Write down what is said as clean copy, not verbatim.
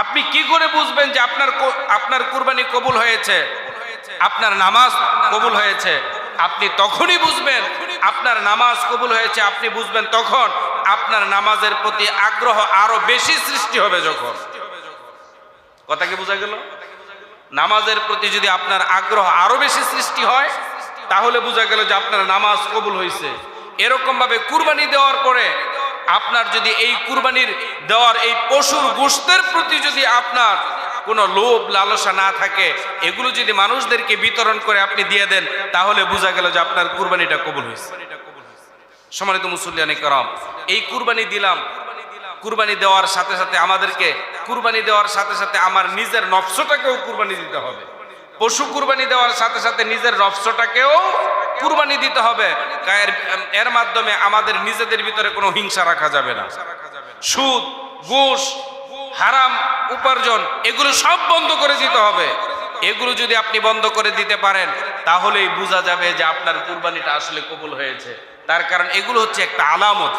আপনি কি করে বুঝবেন যে আপনার কুরবানি কবুল হয়েছে, আপনার নামাজ কবুল হয়েছে? আপনি তখনই বুঝবেন আপনার নামাজ কবুল হয়েছে, আপনি বুঝবেন তখন আপনার নামাজের প্রতি আগ্রহ আরো বেশি সৃষ্টি হবে। যখন কথা কি বোঝা গেল? নামাজের প্রতি যদি আপনার আগ্রহ আরো বেশি সৃষ্টি হয় তাহলে বোঝা গেল যে আপনার নামাজ কবুল হয়েছে। এরকম ভাবে কুরবানি দেওয়ার পরে আপনার যদি এই কুরবানির দেওয়ার এই পশুর গোশতের প্রতি যদি আপনার কোনো লোভ লালসা না থাকে, এগুলো যদি মানুষদেরকে বিতরণ করে আপনি দিয়ে দেন, তাহলে বোঝা গেল যে আপনার কুরবানিটা কবুল হয়েছে। সম্মানিত মুসল্লিয়ানে কেরাম, এই কুরবানি দিলাম, কুরবানি দেওয়ার সাথে সাথে আমাদেরকে কুরবানি দেওয়ার সাথে সাথে আমার নিজের নফসটাকেও কুরবানি দিতে হবে। পশু কুরবানি দেওয়ার সাথে সাথে নিজের নফসটাকেও কুরবানি দিতে হবে। এর মাধ্যমে আমাদের নিজেদের ভিতরে কোনো হিংসা রাখা যাবে না। সুদ, ঘুষ, হারাম উপার্জন এগুলো সব বন্ধ করে দিতে হবে। এগুলো যদি আপনি বন্ধ করে দিতে পারেন তাহলেই বোঝা যাবে যে আপনার কুরবানিটা আসলে কবুল হয়েছে। তার কারণ এগুলো হচ্ছে একটা আলামত।